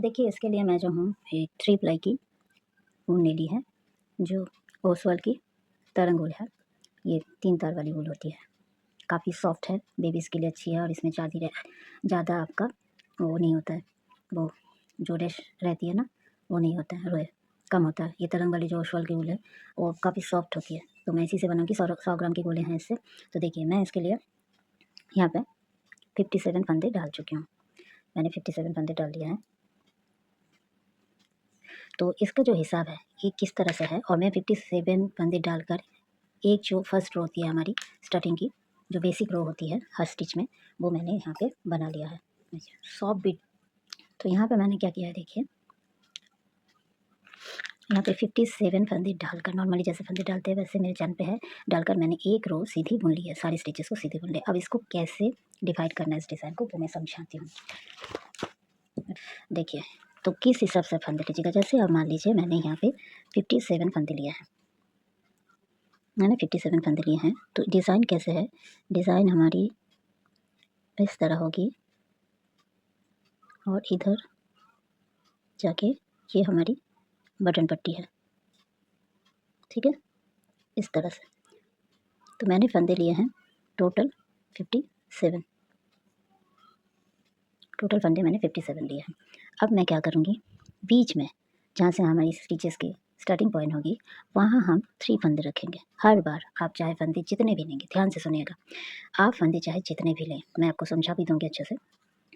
देखिए इसके लिए मैं जो हूँ एक 3 प्लाई की ऊन ले ली है, जो ओसवाल की तरंग ऊल है। ये 3 तार वाली ऊल होती है, काफ़ी सॉफ्ट है, बेबीज़ के लिए अच्छी है और इसमें ज़्यादा आपका वो नहीं होता है, वो जो रेश रहती है ना वो नहीं होता है, रोए कम होता है। ये तरंग वाली जो ओसवाल की ऊल है वो काफ़ी सॉफ्ट होती है, तो मैं इसी से बनाऊँगी। 100 ग्राम की गोले हैं इससे। तो देखिए मैं इसके लिए यहाँ पे 57 फंदे डाल चुकी हूँ। मैंने 57 फंदे डाल दिया है। तो इसका जो हिसाब है ये किस तरह से है, और मैं 57 फंदे डालकर एक जो फर्स्ट रो होती है हमारी स्टार्टिंग की, जो बेसिक रो होती है हर स्टिच में, वो मैंने यहाँ पे बना लिया है सॉफ्ट बिट। तो यहाँ पे मैंने क्या किया है देखिए, यहाँ पे 57 फंदे डालकर, नॉर्मली जैसे फंदे डालते हैं वैसे मेरे चैनल पे है, डालकर मैंने एक रो सीधी बुन ली है, सारी स्टिचेस को सीधी बुन लिया। अब इसको कैसे डिवाइड करना है इस डिज़ाइन को वो मैं समझाती हूँ। देखिए तो किस हिसाब से फंदे लीजिएगा, जैसे अब मान लीजिए मैंने यहाँ पे 57 फंदे लिए हैं, मैंने 57 फंदे लिए हैं। तो डिज़ाइन कैसे है, डिज़ाइन हमारी इस तरह होगी और इधर जाके ये हमारी बटन पट्टी है, ठीक है, इस तरह से। तो मैंने फंदे लिए हैं टोटल 57, टोटल फंदे मैंने 57 लिए हैं। अब मैं क्या करूँगी, बीच में जहाँ से हमारी स्टिचेस की स्टार्टिंग पॉइंट होगी वहाँ हम 3 फंदे रखेंगे हर बार। आप चाहे फंदे जितने भी लेंगे, ध्यान से सुनिएगा, आप फंदे चाहे जितने भी लें, मैं आपको समझा भी दूँगी अच्छे से।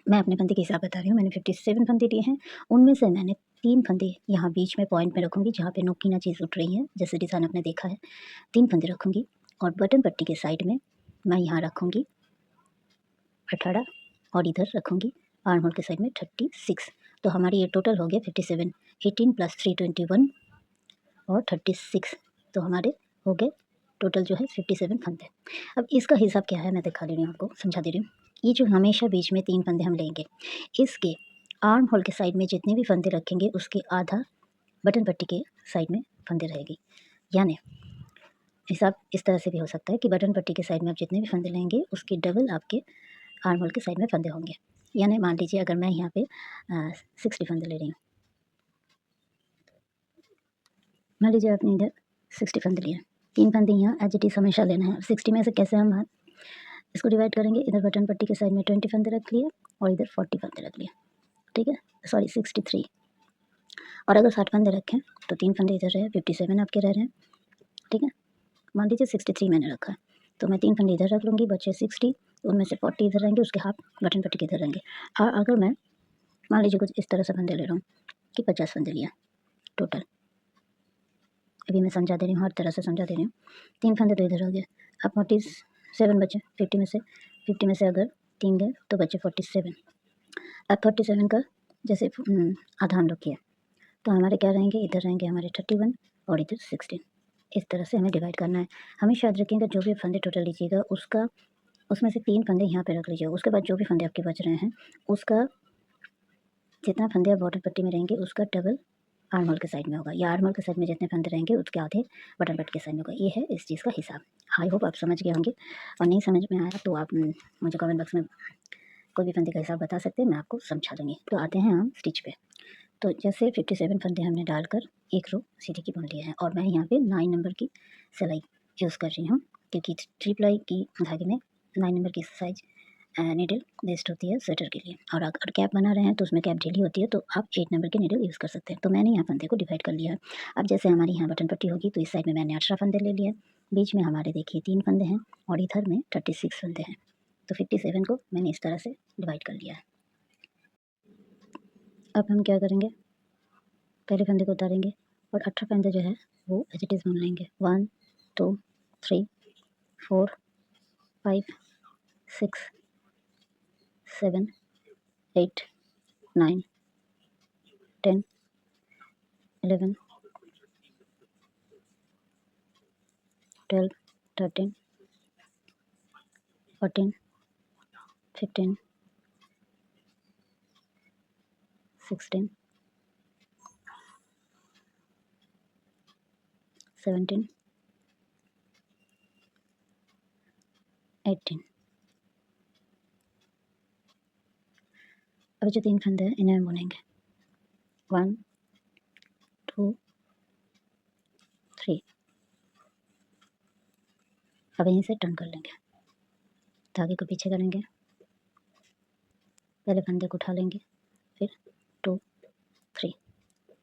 मैं अपने फंदे के हिसाब बता रही हूँ, मैंने 57 फंदे लिए हैं, उनमें से मैंने 3 फंदे यहाँ बीच में पॉइंट में रखूँगी जहाँ पे नोकीना चीज़ उठ रही है, जैसे डिज़ाइन आपने देखा है। 3 फंदे रखूँगी और बटन पट्टी के साइड में मैं यहाँ रखूँगी 18 और इधर रखूँगी आर्म होल के साइड में 36। तो हमारी ये टोटल हो गया 57, 18 + 3 21 और 36, तो हमारे हो गए टोटल जो है 57 फंदे। अब इसका हिसाब क्या है मैं दिखा दे रही हूँ आपको, समझा दे रही हूँ। ये जो हमेशा बीच में 3 फंदे हम लेंगे, इसके आर्म होल के साइड में जितने भी फंदे रखेंगे उसके आधा बटन पट्टी के साइड में फंदे रहेगी। यानी हिसाब इस तरह से भी हो सकता है कि बटन पट्टी के साइड में आप जितने भी फंदे लेंगे उसके डबल आपके आर्म होल के साइड में फंदे होंगे। यानी मान लीजिए अगर मैं यहाँ पे 60 फंदे ले रही हूँ, मान लीजिए आपने इधर 60 फंदे लिए, 3 फंदे यहाँ एज इट इज़ हमेशा लेना है। 60 में से कैसे हम इसको डिवाइड करेंगे, इधर बटन पट्टी के साइड में 20 फंदे रख लिए और इधर 40 फंदे रख लिए, ठीक है, सॉरी 63। और अगर 60 फंदे रखें तो 3 फंदे इधर रहे, 57 आपके रह रहे हैं, ठीक है। मान लीजिए 63 मैंने रखा है, तो मैं 3 फंदे इधर रख लूँगी, बचे 60, उनमें से 40 इधर रहेंगे, उसके हाफ बटन पट्टी के इधर रहेंगे। और अगर मैं मान लीजिए कुछ इस तरह से फंदे ले रहा हूँ कि 50 फंदे लिया टोटल, अभी मैं समझा दे रही हूँ, हर तरह से समझा दे रही हूँ। 3 फंदे तो इधर हो गए, अब 47 बचे, 50 में से अगर 3 गए तो बचे 47। अब 47 का जैसे आधा हम रखिए, तो हमारे क्या रहेंगे, इधर रहेंगे हमारे 31 और इधर 16। इस तरह से हमें डिवाइड करना है। हमेशा याद रखिएगा जो भी फंदे टोटल लीजिएगा उसका, उसमें से 3 फंदे यहाँ पे रख लीजिएगा, उसके बाद जो भी फंदे आपके बच रहे हैं उसका जितना फंदे आप बॉर्डर पट्टी में रहेंगे उसका डबल आर्म होल के साइड में होगा, या आर्म होल के साइड में जितने फंदे रहेंगे उसके आधे बटन पट्टी के साइड में होगा। ये है इस चीज़ का हिसाब। आई होप आप समझ गए होंगे, और नहीं समझ में आया तो आप मुझे कमेंट बॉक्स में कोई भी फंदे का हिसाब बता सकते हैं, मैं आपको समझा दूँगी। तो आते हैं हम स्टिच पे। तो जैसे 57 फंदे हमने डालकर एक रो सीधी की बुन लिया है, और मैं यहाँ पे 9 नंबर की सिलाई यूज़ कर रही हूँ, क्योंकि 3 प्लाई की धागे में 9 नंबर की साइज नीडल बेस्ट होती है स्वेटर के लिए। और अगर कैप बना रहे हैं तो उसमें कैप ढीली होती है, तो आप 8 नंबर की नीडल यूज़ कर सकते हैं। तो मैंने यहाँ फंदे को डिवाइड कर लिया है। अब जैसे हमारी यहाँ बटन पट्टी होगी तो इस साइड में मैंने 18 फंदे ले लिए, बीच में हमारे देखिए 3 फंदे हैं और इधर में 36 फंदे हैं। तो 57 को मैंने इस तरह से डिवाइड कर लिया है। अब हम क्या करेंगे, पहले फंदे को उतारेंगे और 18 फंदे जो है वो एज इट इज़ बुन लेंगे। 1 2 3 4 5 6 7 8 9 10 11 12 13 14 15 16 17 18। अब जो 3 फंदे हैं इन्हें हम बुनेंगे। 1 2 3। अब यहीं से टर्न कर लेंगे, धागे को पीछे करेंगे, पहले फंदे को उठा लेंगे, फिर 2 3,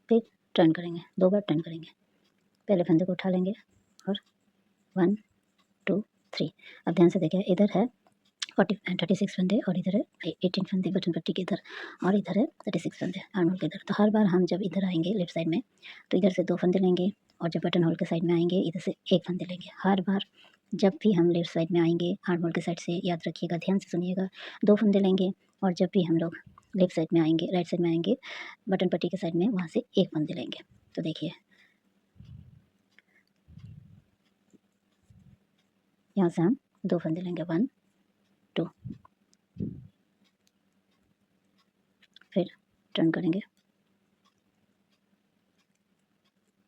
फिर टर्न करेंगे, 2 बार टर्न करेंगे, पहले फंदे को उठा लेंगे और 1 2 3। अब ध्यान से देखिए, इधर है 36 फंदे और इधर है 18 फंदे बटन पट्टी के इधर, और इधर है 36 फंदे आर्म होल के इधर। तो हर बार हम जब इधर आएंगे लेफ्ट साइड में, तो इधर से 2 फंदे लेंगे, और जब बटन होल के साइड में आएंगे इधर से 1 फंदे लेंगे। हर बार जब भी हम लेफ्ट साइड में आएंगे आर्म होल के साइड से, याद रखिएगा, ध्यान से सुनिएगा, 2 फंदे लेंगे, और जब भी हम लोग लेफ्ट साइड में आएंगे, राइट साइड में आएंगे बटन पट्टी के साइड में, वहाँ से 1 फंदे लेंगे। तो देखिए यहाँ से हम 2 फंदे लेंगे, 1 2, फिर टर्न करेंगे,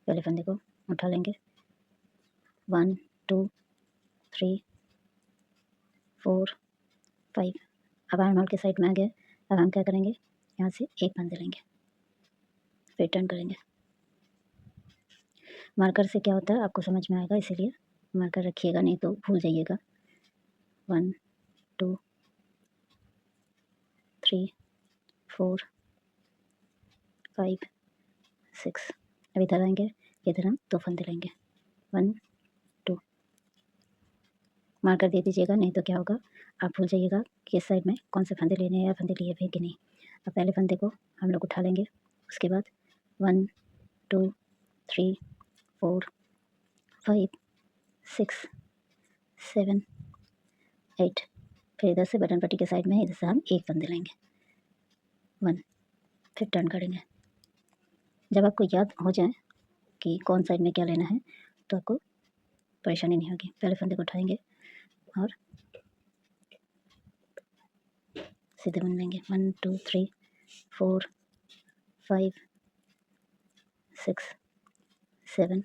पहले फंदे को उठा लेंगे, 1 2 3 4 5। अब आर्म होल के साइड में आ गए। अब हम क्या करेंगे, यहाँ से 1 फंदे लेंगे, फिर टर्न करेंगे। मार्कर से क्या होता है आपको समझ में आएगा, इसीलिए मार्कर रखिएगा, नहीं तो भूल जाइएगा। 1 2 3 4 5 6। अब इधर आएंगे, इधर हम 2 फंदे लेंगे, 1 2। मार्कर दे दीजिएगा, नहीं तो क्या होगा, आप भूल जाइएगा कि इस साइड में कौन से फंदे लेने हैं या फंदे लिए हुए कि नहीं। अब पहले फंदे को हम लोग उठा लेंगे, उसके बाद 1 2 3 4 5 6 7 8। फिर इधर से बटन पट्टी के साइड में इधर से हम 1 फंदे लेंगे, 1, फिर टर्न करेंगे। जब आपको याद हो जाए कि कौन साइड में क्या लेना है, तो आपको परेशानी नहीं होगी। पहले फंदे को उठाएंगे और सीधे बुन लेंगे, 1 2 3 4 5 6 7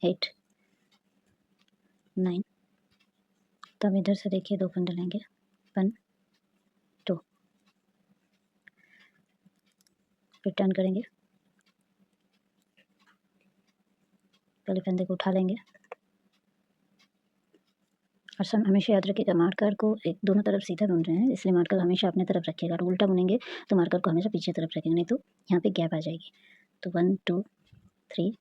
8 9। तब इधर से देखिए 2 फंदे लेंगे, 1 2, फिर टर्न करेंगे, पहले फंदे को उठा लेंगे। और सब हमेशा याद रखिएगा, मार्कर को एक दोनों तरफ सीधा बुन रहे हैं, इसलिए मार्कर हमेशा अपने तरफ रखिएगा, और उल्टा बुनेंगे तो मार्कर को हमेशा पीछे तरफ रखेंगे, नहीं तो यहाँ पे गैप आ जाएगी। तो 1 2 3,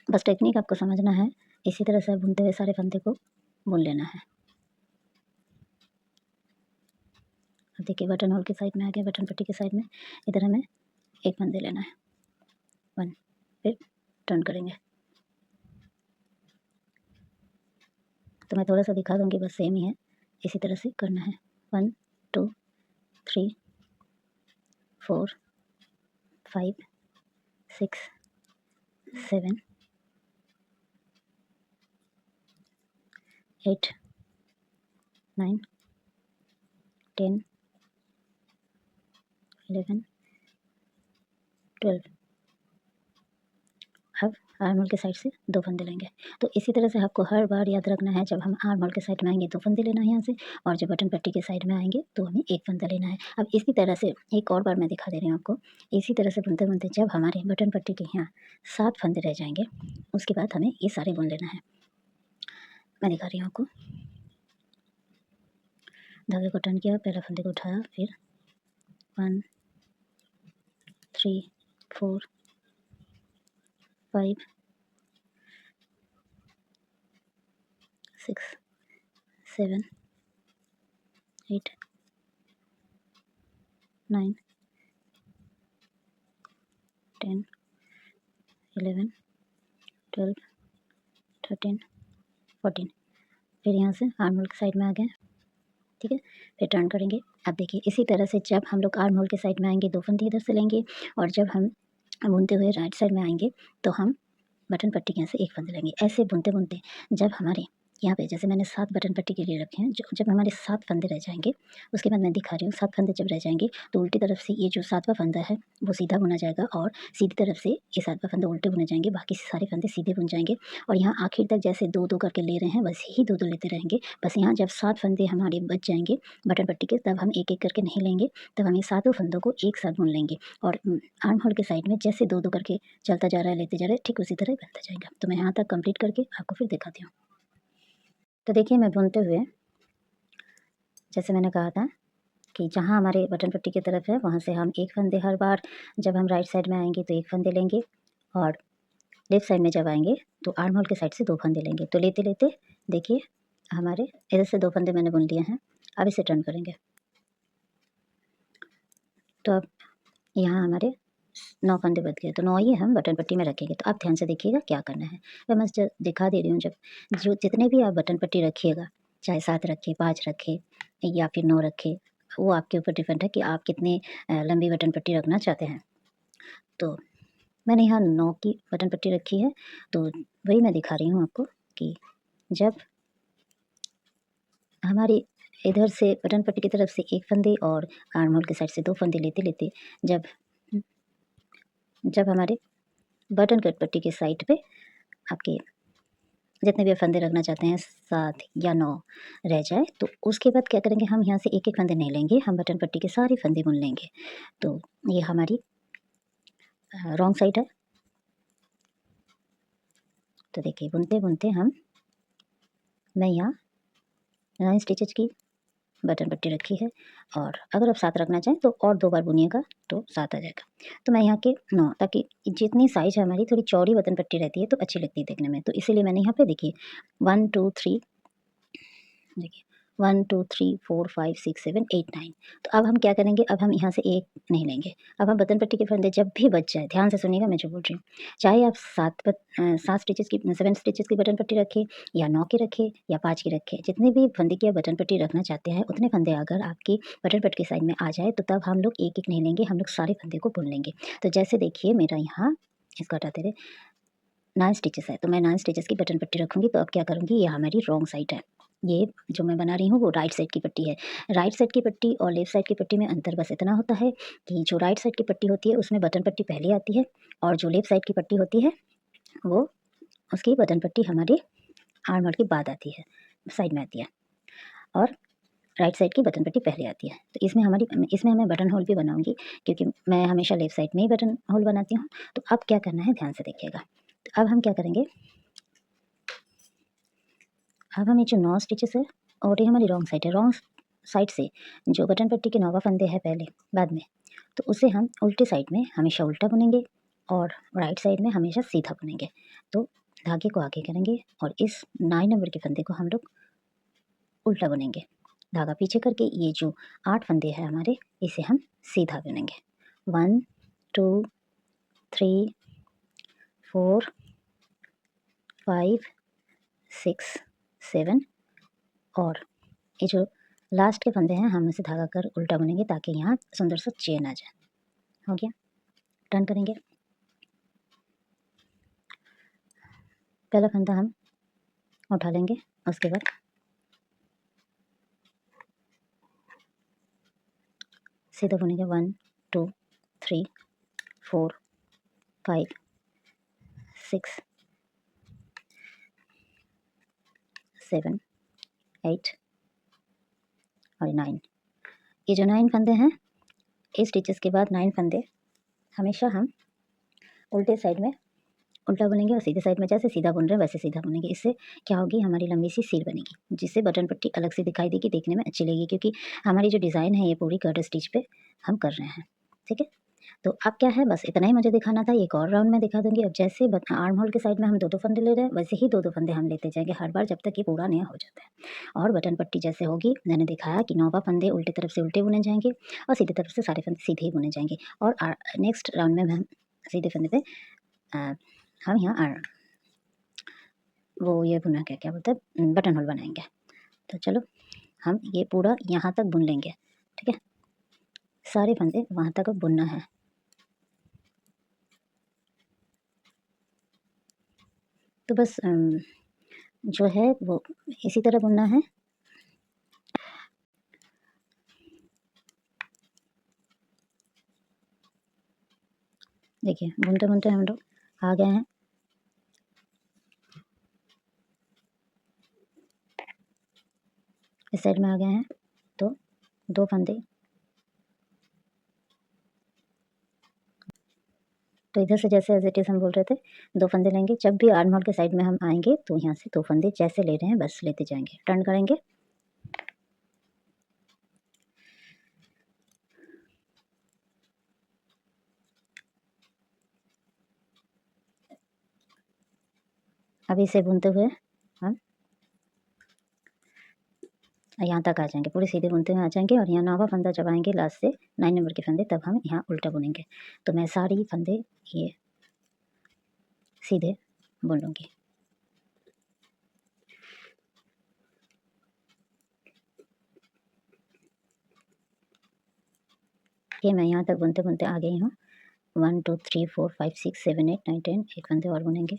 बस टेक्निक आपको समझना है, इसी तरह से बुनते हुए सारे फंदे को बुन लेना है। अब देखिए बटन होल के साइड में आ गया, बटन पट्टी के साइड में, इधर हमें 1 फंदे लेना है, 1, फिर टर्न करेंगे। तो मैं थोड़ा सा दिखा दूँगी, बस सेम ही है, इसी तरह से करना है। 1 2 3 4 5 6 7 8 9 10 11 12। अब आर्म होल के साइड से 2 फंदे लेंगे। तो इसी तरह से आपको हर बार याद रखना है, जब हम आर्म होल के साइड में आएंगे 2 फंदे लेना है यहाँ से, और जब बटन पट्टी के साइड में आएंगे तो हमें 1 फंदा लेना है। अब इसी तरह से एक और बार मैं दिखा दे रही हूँ आपको, इसी तरह से बुनते बुनते जब हमारे बटन पट्टी के यहाँ 7 फंदे रह जाएंगे, उसके बाद हमें ये सारे बुन लेना है। मैं दिखा रही हूँ आपको, धागे को टर्न किया, पहला फंदे को उठाया, फिर 1 3 4 5 6 7 8 9 10 11 12 13 14। फिर यहाँ से आर्म होल के साइड में आ गए, ठीक है, फिर टर्न करेंगे। अब देखिए इसी तरह से जब हम लोग आर्म होल के साइड में आएंगे 2 फंदे इधर से लेंगे, और जब हम बुनते हुए राइट साइड में आएंगे तो हम बटन पट्टी के यहाँ से 1 फंदे लेंगे। ऐसे बुनते बुनते जब हमारे यहाँ पे जैसे मैंने 7 बटन पट्टी के लिए रखे हैं, जो जब हमारे 7 फंदे रह जाएँगे, उसके बाद मैं दिखा रही हूँ 7 फंदे जब रह जाएँगे, तो उल्टी तरफ से ये जो 7वां फंदा है, वो सीधा बुना जाएगा और सीधी तरफ से ये 7वां फंदा उल्टे बुने जाएँगे, बाकी सारे फंदे सीधे बुन जाएँगे और यहाँ आखिर तक जैसे 2-2 करके ले रहे हैं, वैसे ही 2-2 लेते रहेंगे। बस यहाँ जब 7 फंदे हमारे बच जाएँगे बटन पट्टी के, तब हम एक-एक करके नहीं लेंगे, तब हम ये सातों फंदों को एक साथ बुन लेंगे और आर्म होल के साइड में जैसे 2-2 करके चलता जा रहा है, लेते जा रहे हैं, ठीक उसी तरह बनता जाएगा। तो मैं यहाँ तक कंप्लीट करके आपको फिर दिखाती हूँ। तो देखिए मैं बुनते हुए जैसे मैंने कहा था कि जहाँ हमारे बटन पट्टी की तरफ है वहाँ से हम एक फंदे हर बार जब हम राइट साइड में आएंगे तो एक फंदे लेंगे और लेफ्ट साइड में जब आएंगे तो आर्म होल के साइड से 2 फंदे लेंगे। तो लेते लेते देखिए हमारे इधर से 2 फंदे मैंने बुन लिए हैं। अब इसे टर्न करेंगे तो अब यहाँ हमारे 9 फंदे बच गए, तो 9 ही हम बटन पट्टी में रखेंगे। तो आप ध्यान से देखिएगा क्या करना है। मैं बस दिखा दे रही हूँ, जब जो जितने भी आप बटन पट्टी रखिएगा, चाहे 7 रखें, 5 रखें या फिर 9 रखें, वो आपके ऊपर डिपेंड है कि आप कितनी लंबी बटन पट्टी रखना चाहते हैं। तो मैंने यहाँ 9 की बटन पट्टी रखी है, तो वही मैं दिखा रही हूँ आपको कि जब हमारी इधर से बटन पट्टी की तरफ से 1 फंदे और आर्म होल के साइड से 2 फंदे लेते-लेते जब हमारे बटन कट पट्टी के साइड पे आपके जितने भी आप फंदे रखना चाहते हैं 7 या 9 रह जाए, तो उसके बाद क्या करेंगे, हम यहाँ से एक-एक फंदे नहीं लेंगे, हम बटन पट्टी के सारे फंदे बुन लेंगे। तो ये हमारी रॉन्ग साइड है। तो देखिए बुनते-बुनते मैं यहाँ 9 स्टिचेज की बटन पट्टी रखी है और अगर आप 7 रखना चाहें तो और 2 बार बुनिएगा तो 7 आ जाएगा। तो मैं यहाँ के 9, ताकि जितनी साइज़ है हमारी थोड़ी चौड़ी बटन पट्टी रहती है तो अच्छी लगती है देखने में, तो इसीलिए मैंने यहाँ पे देखिए 1 2 3 देखिए 1 2 3 4 5 6 7 8 9। तो अब हम क्या करेंगे, अब हम यहाँ से एक नहीं लेंगे, अब हम बटन पट्टी के फंदे जब भी बच जाए, ध्यान से सुनिएगा मैं जो बोल रही हूँ, चाहे आप 7 स्टिचेस की 7 स्टिचेस की बटन पट्टी रखें या 9 की रखें या 5 की रखें, जितने भी फंदे की आप बटन पट्टी रखना चाहते हैं उतने फंदे अगर आपकी बटन पट्टी की साइड में आ जाए, तो तब हम लोग एक-एक नहीं लेंगे, हम लोग सारे फंदे को बुन लेंगे। तो जैसे देखिए मेरा यहाँ इसको हटाते रहे 9 स्टिचेस है, तो मैं 9 स्टिचेस की बटन पट्टी रखूँगी, तो अब क्या करूँगी, ये हमारी रॉन्ग साइड है। ये जो मैं बना रही हूँ वो राइट साइड की पट्टी है। राइट साइड की पट्टी और लेफ्ट साइड की पट्टी में अंतर बस इतना होता है कि जो राइट साइड की पट्टी होती है उसमें बटन पट्टी पहले आती है और जो लेफ्ट साइड की पट्टी होती है वो उसकी बटन पट्टी हमारी आर्म होल के बाद आती है, साइड में आती है और राइट साइड की बटन पट्टी पहले आती है। तो इसमें मैं बटन होल भी बनाऊँगी, क्योंकि मैं हमेशा लेफ्ट साइड में ही बटन होल बनाती हूँ। तो अब क्या करना है ध्यान से देखिएगा। तो अब हम क्या करेंगे, अब हम ये जो 9 स्टिचेस है और ये हमारी रॉन्ग साइड है, रॉन्ग साइड से जो बटन पट्टी के 9वां फंदे हैं पहले बाद में, तो उसे हम उल्टी साइड में हमेशा उल्टा बुनेंगे और राइट साइड में हमेशा सीधा बुनेंगे। तो धागे को आगे करेंगे और इस 9 नंबर के फंदे को हम लोग उल्टा बुनेंगे। धागा पीछे करके ये जो 8 फंदे हैं हमारे, इसे हम सीधा बुनेंगे। 1 2 3 4 5 6 7 और ये जो लास्ट के फंदे हैं हम इसे धागा कर उल्टा बुनेंगे, ताकि यहाँ सुंदर सा चेन आ जाए। हो गया, टर्न करेंगे। पहला फंदा हम उठा लेंगे, उसके बाद सीधा बुनेंगे 1 2 3 4 5 6 7 8 और 9। ये जो 9 फंदे हैं, इस स्टिचेस के बाद 9 फंदे हमेशा हम उल्टे साइड में उल्टा बुनेंगे और सीधे साइड में जैसे सीधा बुन रहे हैं वैसे सीधा बुनेंगे। इससे क्या होगी, हमारी लंबी सी सील बनेगी, जिससे बटन पट्टी अलग से दिखाई देगी, देखने में अच्छी लगेगी, क्योंकि हमारी जो डिज़ाइन है ये पूरी कर्ड स्टिच पे हम कर रहे हैं। ठीक है, तो अब क्या है, बस इतना ही मुझे दिखाना था। एक और राउंड में दिखा दूँगी। अब जैसे आर्म होल के साइड में हम 2-2 फंदे ले रहे हैं, वैसे ही 2-2 फंदे हम लेते जाएँगे हर बार, जब तक ये पूरा नहीं हो जाता है। और बटन पट्टी जैसे होगी, मैंने दिखाया कि 9वां फंदे उल्टी तरफ से उल्टे बुने जाएँगे और सीधी तरफ से सारे फंदे सीधे ही बुने जाएँगे और नेक्स्ट राउंड में हम सीधे फंदे पे हम यहाँ वो ये बुना के क्या बोलते हैं, बटन होल बनाएँगे। तो चलो हम ये पूरा यहाँ तक बुन लेंगे। ठीक है, सारे फंदे वहाँ तक अब बुनना है। तो बस जो है वो इसी तरह बुनना है। देखिए बुनते बुनते हम लोग आ गए हैं, इस साइड में आ गए हैं। तो 2 फंदे, तो इधर से जैसे एज इट इज़ हम बोल रहे थे 2 फंदे लेंगे। जब भी आर्म होल के साइड में हम आएंगे तो यहाँ से 2 फंदे जैसे ले रहे हैं बस लेते जाएंगे, टर्न करेंगे। अभी इसे बुनते हुए हम यहाँ तक आ जाएंगे, पूरे सीधे बुनते हुए आ जाएंगे। और यहाँ 9वां फंदा जब आएंगे लास्ट से 9 नंबर के फंदे, तब हम यहाँ उल्टा बुनेंगे। तो मैं सारी फंदे ये सीधे बुन लूँगी। ये मैं यहाँ तक बुनते बुनते आ गई हूँ। 1 2 3 4 5 6 7 8 9 10, एक फंदे और बुनेंगे।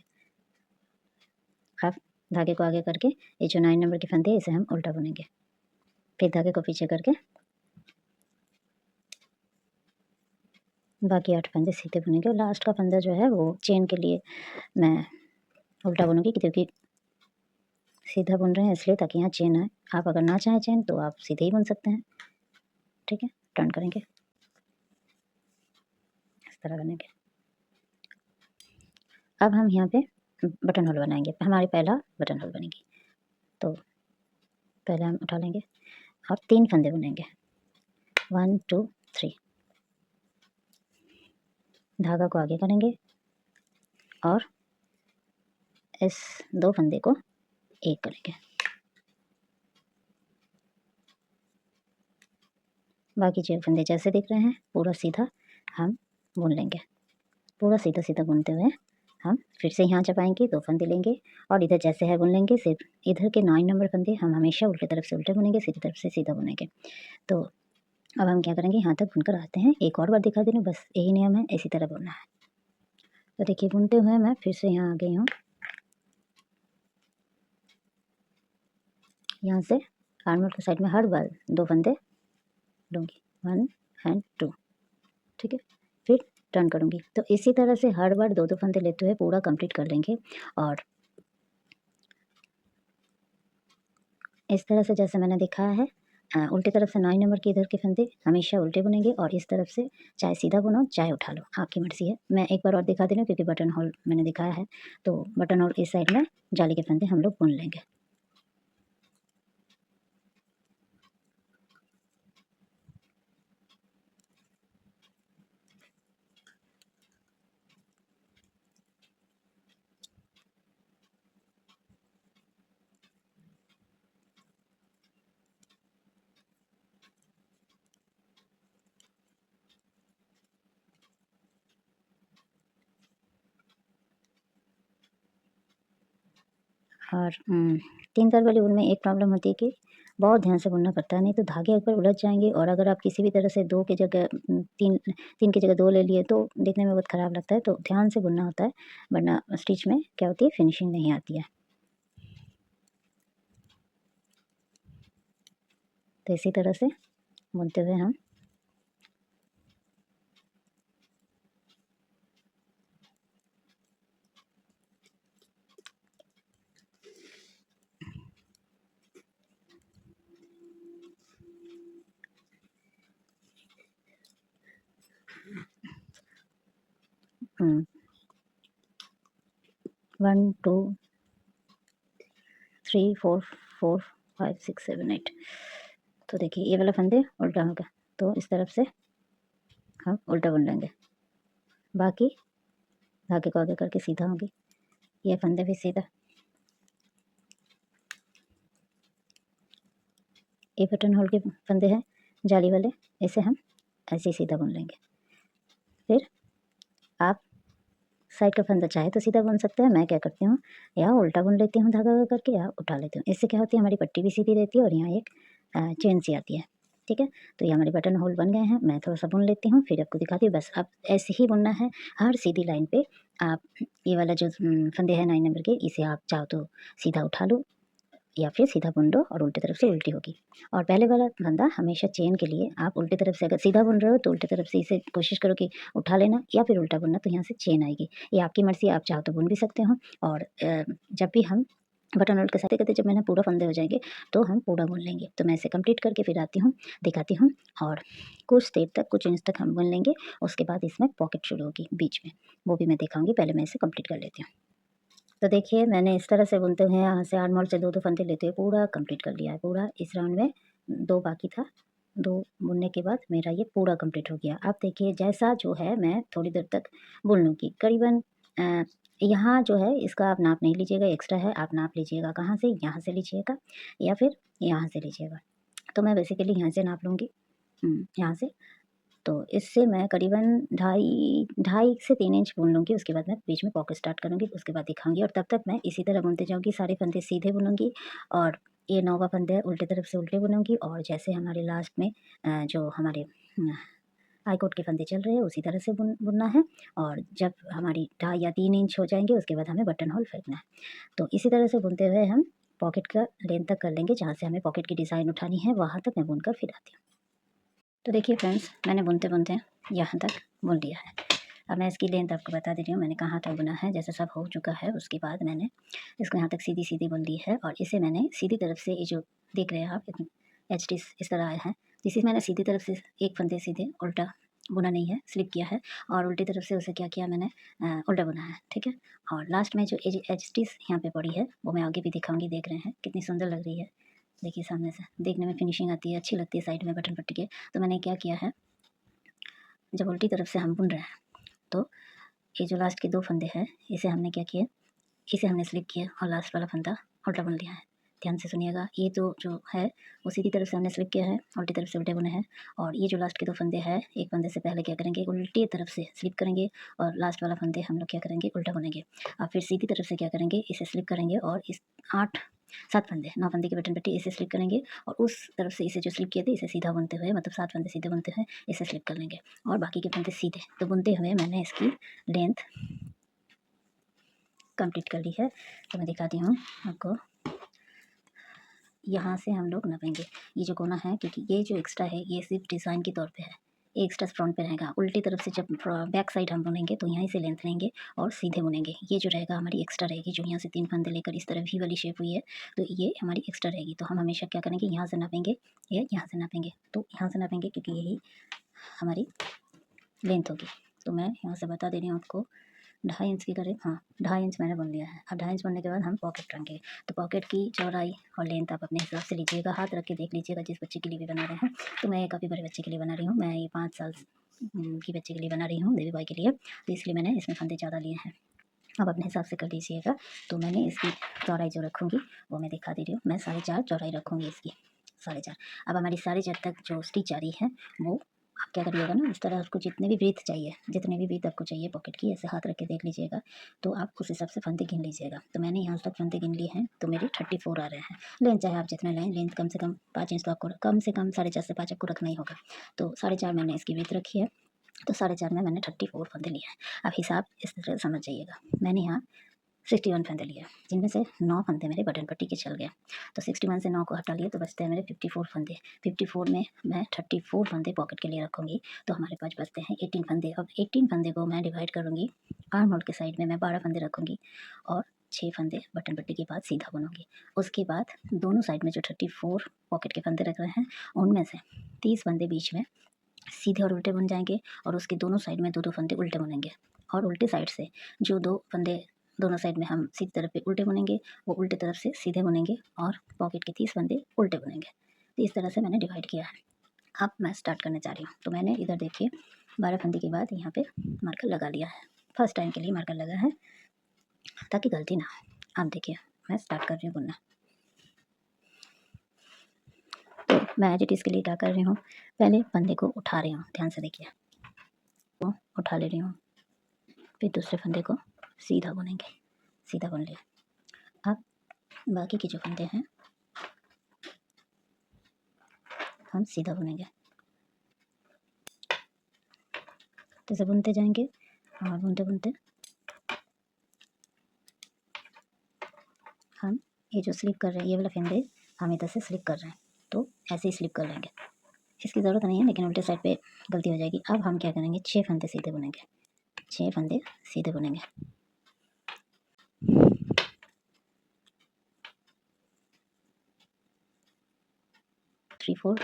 अब धागे को आगे करके ये जो 9 नंबर के फंदे हैं इसे हम उल्टा बुनेंगे। फिर धागे को पीछे करके बाकी 8 फंदे सीधे बुनेंगे। और लास्ट का फंदा जो है वो चेन के लिए मैं उल्टा बुनूंगी, क्योंकि सीधा बुन रहे हैं इसलिए ताकि यहाँ चेन आए। आप अगर ना चाहें चेन तो आप सीधे ही बुन सकते हैं। ठीक है, टर्न करेंगे, इस तरह बनेंगे। अब हम यहाँ पे बटन होल बनाएंगे, हमारी पहला बटन होल बनेगी। तो पहले हम उठा लेंगे और 3 फंदे बुनेंगे। 1 2 3, धागा को आगे करेंगे और इस 2 फंदे को एक करेंगे। बाकी जो फंदे जैसे दिख रहे हैं पूरा सीधा हम बुन लेंगे। पूरा सीधा सीधा बुनते हुए हम फिर से यहाँ जब आएंगे 2 फंदे लेंगे और इधर जैसे है बुन लेंगे। सिर्फ इधर के 9 नंबर फंदे हम हमेशा उल्टे तरफ से उल्टे बुनेंगे, सीधी तरफ से सीधा बुनेंगे। तो अब हम क्या करेंगे, यहाँ तक बुनकर आते हैं। एक और बार दिखा दे रही हूँ, बस यही नियम है, इसी तरह बुनना है। तो देखिए बुनते हुए मैं फिर से यहाँ आ गई हूँ। यहाँ से आर्म होल के साइड में हर बार 2 फंदे लूँगी, 1 एंड 2। ठीक है, फिर टर्न करूँगी। तो इसी तरह से हर बार 2 फंदे लेते हुए पूरा कंप्लीट कर लेंगे। और इस तरह से जैसे मैंने दिखाया है, उल्टी तरफ से 9 नंबर के इधर के फंदे हमेशा उल्टे बुनेंगे और इस तरफ से चाहे सीधा बुनो चाहे उठा लो, आपकी मर्ज़ी है। मैं एक बार और दिखा दे रही हूँ क्योंकि बटन होल मैंने दिखाया है। तो बटन होल इस साइड में जाली के फंदे हम लोग बुन लेंगे। और 3 तार वाली ऊन में एक प्रॉब्लम होती है कि बहुत ध्यान से बुनना पड़ता है, नहीं तो धागे एक बार उलझ जाएंगे। और अगर आप किसी भी तरह से 2 की जगह 3 की जगह 2 ले लिए तो देखने में बहुत ख़राब लगता है। तो ध्यान से बुनना होता है, वरना स्टिच में क्या होती है, फिनिशिंग नहीं आती है। तो इसी तरह से बुनते हुए हम 1 2 3 4 4 5 6 7 8। तो देखिए ये वाला फंदे उल्टा होगा, तो इस तरफ से हम उल्टा बुन लेंगे। बाकी धागे को आगे करके सीधा होगी, ये फंदे भी सीधा। ये बटन होल के फंदे हैं जाली वाले, इसे हम ऐसे ही सीधा बुन लेंगे। फिर आप साइड का फंदा चाहे तो सीधा बुन सकते हैं। मैं क्या करती हूँ, या उल्टा बुन लेती हूँ धागा करके, या उठा लेती हूँ। इससे क्या होती है, हमारी पट्टी भी सीधी रहती है और यहाँ एक चेन सी आती है। ठीक है। तो ये हमारे बटन होल बन गए हैं। मैं थोड़ा सा बुन लेती हूँ, फिर आपको दिखाती हूँ। बस आप ऐसे ही बुनना है हर सीधी लाइन पे। आप ये वाला जो फंदे हैं 9 नंबर के, इसे आप चाहो तो सीधा उठा लो या फिर सीधा बुन लो और उल्टी तरफ से उल्टी होगी। और पहले वाला फंदा हमेशा चेन के लिए आप उल्टी तरफ से, अगर सीधा बुन रहे हो तो उल्टी तरफ से इसे कोशिश करो कि उठा लेना, या फिर उल्टा बुनना तो यहाँ से चेन आएगी। ये आपकी मर्ज़ी, आप चाहो तो बुन भी सकते हो। और जब भी हम बटन होल के साथ करते, जब मैंने पूरा फंदे हो जाएंगे तो हम पूरा बुन लेंगे। तो मैं इसे कंप्लीट करके फिर आती हूँ, दिखाती हूँ। और कुछ देर तक, कुछ इंच तक हम बुन लेंगे। उसके बाद इसमें पॉकेट शुरू होगी बीच में, वो भी मैं दिखाऊंगी। पहले मैं इसे कंप्लीट कर लेती हूँ। तो देखिए मैंने इस तरह से बुनते हुए यहाँ से आर्म होल से 2-2 फंदे लेते हुए पूरा कंप्लीट कर लिया है। पूरा इस राउंड में 2 बाकी था, 2 बुनने के बाद मेरा ये पूरा कंप्लीट हो गया। अब देखिए जैसा जो है मैं थोड़ी देर तक बुन लूँगी। करीबन यहाँ जो है इसका आप नाप नहीं लीजिएगा, एक्स्ट्रा है, आप नाप लीजिएगा कहाँ से, यहाँ से लीजिएगा या फिर यहाँ से लीजिएगा। तो मैं बेसिकली यहाँ से नाप लूँगी, यहाँ से। तो इससे मैं करीबन ढाई ढाई से 3 इंच बुन लूँगी। उसके बाद मैं बीच में पॉकेट स्टार्ट करूँगी, उसके बाद दिखाऊँगी। और तब तक मैं इसी तरह बुनते जाऊँगी, सारे फंदे सीधे बुनूँगी और ये 9वाँ फंदे है उल्टे तरफ से उल्टे बुनूँगी। और जैसे हमारे लास्ट में जो हमारे हाई कोट के फंदे चल रहे हैं उसी तरह से बुनना है। और जब हमारी 2.5 या 3 इंच हो जाएंगे उसके बाद हमें बटन होल फेंकना है। तो इसी तरह से बुनते हुए हम पॉकेट का लेंथ तक कर लेंगे, जहाँ से हमें पॉकेट की डिज़ाइन उठानी है वहाँ तक मैं बुनकर फिर आती हूँ। तो देखिए फ्रेंड्स, मैंने बुनते बुनते यहाँ तक बुन लिया है। अब मैं इसकी लेंथ आपको बता दे रही हूँ, मैंने कहाँ तक बुना है। जैसे सब हो चुका है उसके बाद मैंने इसको यहाँ तक सीधी सीधी बुन ली है। और इसे मैंने सीधी तरफ से, ये जो देख रहे हैं आप एच टी इस तरह आए हैं, इसे मैंने सीधी तरफ से एक फंदे सीधे उल्टा बुना नहीं है, स्लिप किया है। और उल्टी तरफ से उसे क्या किया मैंने, उल्टा बुना है, ठीक है। और लास्ट में जो एच टी यहाँ पे पड़ी है वो मैं आगे भी दिखाऊंगी। देख रहे हैं कितनी सुंदर लग रही है। देखिए सामने से देखने में फिनिशिंग आती है, अच्छी लगती है साइड में बटन पट्टी के। तो मैंने क्या किया है, जब उल्टी तरफ से हम बुन रहे हैं तो ये जो लास्ट के 2 फंदे हैं इसे हमने क्या किया, इसे हमने स्लिप किया और लास्ट वाला फंदा उल्टा बुन लिया है। ध्यान से सुनिएगा, ये तो जो है वो सीधी तरफ से हमने स्लिप किया है, उल्टी तरफ से उल्टे बुने हैं। और ये जो लास्ट के 2 फंदे हैं, एक फंदे से पहले क्या करेंगे, उल्टी तरफ से स्लिप करेंगे और लास्ट वाला फंदे हम लोग क्या करेंगे, उल्टा बुनेंगे। अब फिर सीधी तरफ से क्या करेंगे, इसे स्लिप करेंगे और इस 7 फंदे 9 फंदे की बटन पट्टी इसे स्लिप करेंगे। और उस तरफ से इसे जो स्लिप किए थे इसे सीधा बुनते हुए, मतलब 7 फंदे सीधे बुनते हुए इसे स्लिप कर लेंगे और बाकी के फंदे सीधे। तो बुनते हुए मैंने इसकी लेंथ कंप्लीट कर ली है। तो मैं दिखाती हूँ आपको। यहाँ से हम लोग नापेंगे ये जो कोना है, क्योंकि ये जो एक्स्ट्रा है ये सिर्फ डिज़ाइन के तौर पे है, ये एक्स्ट्रा फ्रंट पे रहेगा। उल्टी तरफ से जब बैक साइड हम बुनेंगे तो यहाँ से लेंथ लेंगे और सीधे बुनेंगे। ये जो रहेगा हमारी एक्स्ट्रा रहेगी, जो यहाँ से 3 फंदे लेकर इस तरह वी वाली शेप हुई है, तो ये हमारी एक्स्ट्रा रहेगी। तो हम हमेशा क्या करेंगे, यहाँ से नापेंगे या यहाँ से नापेंगे। तो यहाँ से नापेंगे क्योंकि यही हमारी लेंथ होगी। तो मैं यहाँ से बता दे रही हूँ आपको, 2.5 इंच की करीब, हाँ 2.5 इंच मैंने बुन लिया है। अब 2.5 इंच बुनने के बाद हम पॉकेट रखेंगे। तो पॉकेट की चौड़ाई और लेंथ आप अपने हिसाब से लीजिएगा, हाथ रख के देख लीजिएगा जिस बच्चे के लिए भी बना रहे हैं। तो मैं काफ़ी बड़े बच्चे के लिए बना रही हूँ, मैं ये 5 साल की बच्चे के लिए बना रही हूँ, बेबी बॉय के लिए। तो इसलिए मैंने इसमें फंदे ज़्यादा लिए हैं, आप अपने हिसाब से कर लीजिएगा। तो मैंने इसकी चौड़ाई जो रखूँगी वो मैं दिखा दे रही हूँ। मैं 4.5 चौड़ाई रखूँगी इसकी, 4.5। अब हमारी 4.5 तक जो स्टिच आ रही है वो आप क्या करिएगा ना, इस तरह आपको जितने भी ब्रीथ चाहिए, जितने भी ब्रीथ आपको चाहिए पॉकेट की, ऐसे हाथ रख के देख लीजिएगा। तो आप उस हिसाब से फंदे गिन लीजिएगा। तो मैंने यहाँ तक फंदे गिन लिए हैं, तो मेरे 34 आ रहे हैं। लेंथ चाहे आप जितना लें, लेंथ कम से कम 5 इंच तो आपको कम से कम 4.5 से 5 आपको रखना ही होगा। तो 4.5 मैंने इसकी ब्रीथ रखी है। तो 4.5 में मैंने 34 फंदे लिए हैं। अब हिसाब इस तरह समझ जाइएगा। मैंने यहाँ 61 फंदे लिए, जिनमें से 9 फंदे मेरे बटन पट्टी के चल गए। तो 61 से 9 को हटा लिए तो बचते हैं मेरे 54 फंदे। 54 में मैं 34 फंदे पॉकेट के लिए रखूँगी, तो हमारे पास बचते हैं 18 फंदे। अब 18 फंदे को मैं डिवाइड करूँगी, आर्म होल के साइड में मैं 12 फंदे रखूँगी और 6 फंदे बटन पट्टी के बाद सीधा बुनूँगी। उसके बाद दोनों साइड में जो 34 पॉकेट के फंदे रख रहे हैं उनमें से 30 फंदे बीच में सीधे और उल्टे बुन जाएंगे और उसके दोनों साइड में 2-2 फंदे उल्टे बुनेंगे। और उल्टे साइड से जो 2 फंदे दोनों साइड में हम सीधी तरफ पे उल्टे बुनेंगे, वो उल्टे तरफ से सीधे बुनेंगे और पॉकेट के 30 फंदे उल्टे बुनेंगे। तो इस तरह से मैंने डिवाइड किया है। अब मैं स्टार्ट करने जा रही हूँ। तो मैंने इधर देखिए 12 फंदे के बाद यहाँ पे मार्कर लगा लिया है। फर्स्ट टाइम के लिए मार्कर लगा है ताकि गलती ना हो। अब देखिए मैं स्टार्ट कर रही हूँ बुनना। तो मैं एज इट इज़ के लिए क्या कर रही हूँ, पहले फंदे को उठा रही हूँ, ध्यान से देखिए, वो उठा ले रही हूँ। फिर दूसरे फंदे को सीधा बुनेंगे, सीधा बुन लिया। अब बाकी के जो फंदे हैं हम सीधा बुनेंगे। तो इसे बुनते जाएंगे और बुनते बुनते हम ये जो स्लिप कर रहे हैं, ये वाला फंदे हम इधर से स्लिप कर रहे हैं, तो ऐसे ही स्लिप कर लेंगे। इसकी ज़रूरत नहीं है, लेकिन उल्टे साइड पे गलती हो जाएगी। अब हम क्या करेंगे, 6 फंदे सीधे बुनेंगे, 6 फंदे सीधे बुनेंगे। 3 4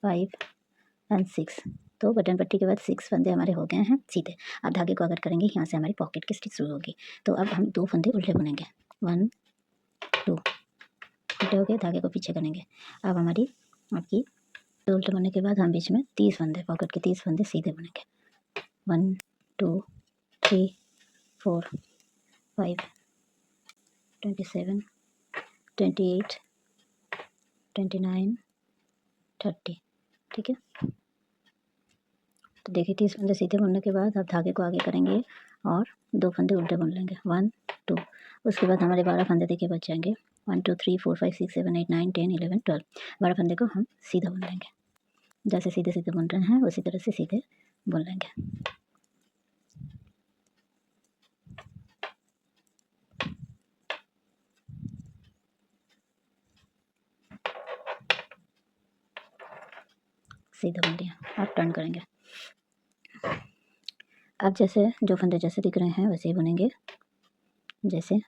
5 एंड 6। तो बटन पट्टी के बाद 6 फंदे हमारे हो गए हैं सीधे। अब धागे को अगर करेंगे, यहाँ से हमारी पॉकेट की स्टिच शुरू होगी। तो अब हम 2 फंदे उल्टे बुनेंगे, 1 2 उल्टे हो गए, धागे को पीछे करेंगे। अब हमारी आपकी तो उल्टे बुनने के बाद हम बीच में 30 फंदे, पॉकेट के 30 फंदे सीधे बुनेंगे। 1 2 3 4 5 27 28 29 30। ठीक है, तो देखिए 30 फंदे सीधे बुनने के बाद अब धागे को आगे करेंगे और 2 फंदे उल्टे बुन लेंगे, 1 2। उसके बाद हमारे 12 फंदे देखिए बच जाएंगे, 1 2 3 4 5 6 7 8 9 10 11 12। 12 फंदे को हम सीधा बुन लेंगे, जैसे सीधे सीधे बुन रहे हैं उसी तरह से सीधे बुन लेंगे। सीधा बुन लिया। अब टर्न करेंगे। अब जैसे जो फंदे जैसे दिख रहे हैं वैसे ही बुनेंगे। जैसे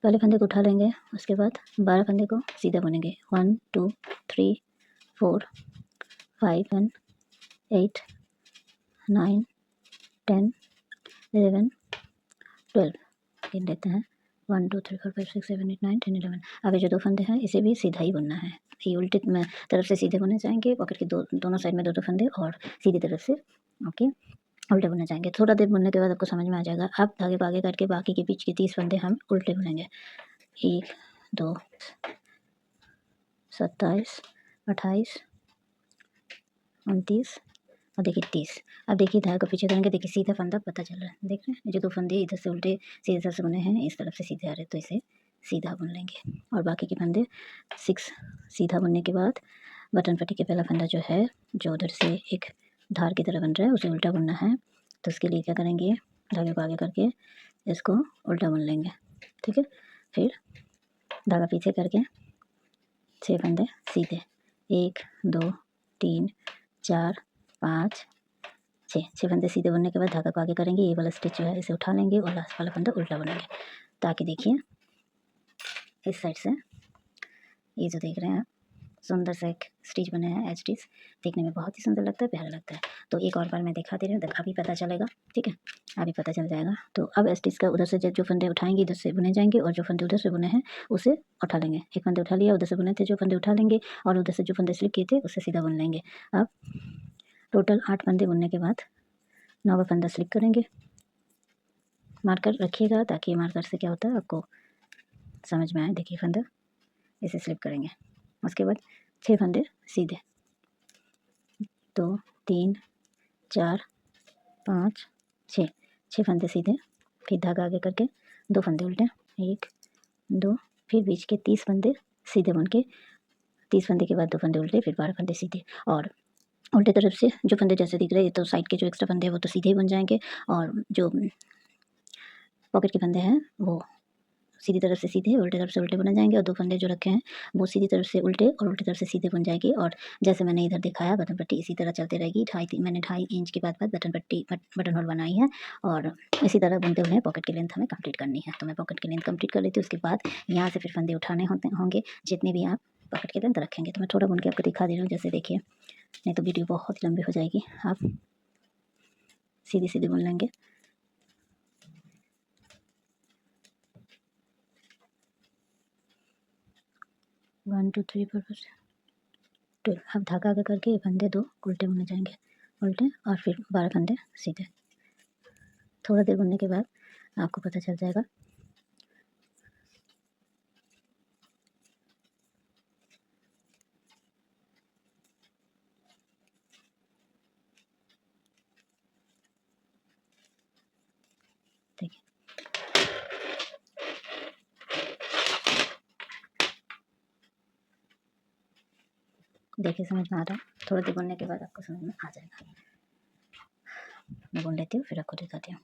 पहले फंदे को उठा लेंगे, उसके बाद 12 फंदे को सीधा बुनेंगे, 1 2 3 4 5 एंड 8 9 10 11 12 गिन लेते हैं, 1 2 3 4 5 6 7 8 9 10 11। अब ये जो 2 फंदे हैं इसे भी सीधा ही बुनना है। ये उल्टी तरफ से सीधे बुने जाएंगे, पॉकेट के दोनों साइड में 2 फंदे, और सीधी तरफ से ओके उल्टे बुने जाएंगे। थोड़ा देर बुनने के बाद आपको समझ में आ जाएगा। अब धागे को आगे करके बाकी के बीच के 30 फंदे हम उल्टे बुनेंगे, 1 2 27 28 29 और देखिए 30। अब देखिए धागे को पीछे करेंगे, देखिए सीधा फंदा पता चल रहा है, देख रहे हैं जो 2 फंदे इधर से उल्टे सीधे तरफ से बुने हैं, इस तरफ से सीधे आ रहे हैं, तो इसे सीधा बुन लेंगे। और बाकी के फंदे 6 सीधा बुनने के बाद बटन पट्टी के पहला फंदा जो है, जो उधर से एक धार की तरह बन रहा है, उसे उल्टा बुनना है। तो उसके लिए क्या करेंगे, धागे को आगे करके इसको उल्टा बुन लेंगे। ठीक है, फिर धागा पीछे करके 6 फंदे सीधे, 1 2 3 4 5 6 फंदे सीधे बुनने के बाद धागा को आगे करेंगे, ये वाला स्टिच जो है इसे उठा लेंगे और लास्ट वाला फंदा उल्टा बुनेंगे, ताकि देखिए इस साइड से ये जो देख रहे हैं सुंदर सा एक स्टिच बना है, एच स्टिच, देखने में बहुत ही सुंदर लगता है, प्यारा लगता है। तो एक और बार मैं दिखा दे रही हूँ, अभी पता चलेगा। ठीक है, अभी पता चल जाएगा। तो अब स्टिच का उधर से जो फंदे उठाएंगे इधर से बुने जाएंगे, और जो फंदे उधर से बुने हैं उसे उठा लेंगे। एक फंदे उठा लिया, उधर से बुने थे जो फंदे उठा लेंगे, और उधर से जो फंदे स्लिप किए थे उसे सीधा बुन लेंगे। अब टोटल 8 फंदे बुनने के बाद 9वां फंदा स्लिप करेंगे। मार्कर रखिएगा ताकि मार्कर से क्या होता है आपको समझ में आए। देखिए फंदा इसे स्लिप करेंगे, उसके बाद 6 फंदे सीधे, 2 3 4 5 6 फंदे सीधे, फिर धागा आगे करके 2 फंदे उल्टे, 1 2, फिर बीच के 30 फंदे सीधे बुन के, 30 फंदे के बाद 2 फंदे उल्टे, फिर 12 फंदे सीधे। और उल्टे तरफ से जो फंदे जैसे दिख रहे हैं, तो साइड के जो एक्स्ट्रा फंदे हैं वो तो सीधे ही बन जाएंगे, और जो पॉकेट के फंदे हैं वो सीधी तरफ से सीधे, उल्टे तरफ से उल्टे बुने जाएंगे, और 2 फंदे जो रखे हैं वो सीधी तरफ से उल्टे और उल्टी तरफ से सीधे बुन जाएगी। और जैसे मैंने इधर दिखाया बटन पट्टी इसी तरह चलती रहेगी। मैंने 2.5 इंच के बाद बटन पट्टी बटन होल बनाई है, और इसी तरह बुनते हुए पॉकेट की लेंथ हमें कंप्लीट करनी है। तो मैं पॉकेट की लेंथ कंप्लीट कर लेती हूँ, उसके बाद यहाँ से फिर फंदे उठाने होंगे जितने भी आप पॉकेट की लेंथ रखेंगे। तो मैं थोड़ा बुन के आपको दिखा दे रही हूँ, जैसे देखिए, नहीं तो वीडियो बहुत लंबी हो जाएगी। आप सीधी सीधी बुन लेंगे। One two three four 12। अब धागा आगे करके ये फंदे 2 उल्टे बुने जाएंगे, उल्टे, और फिर 12 फंदे सीधे। थोड़ा देर बुनने के बाद आपको पता चल जाएगा। देखिए देखिए समझ में आ रहा है, थोड़ी देर बुनने के बाद आपको समझ में आ जाएगा। मैं बुन लेती हूँ फिर आपको दिखाती हूँ।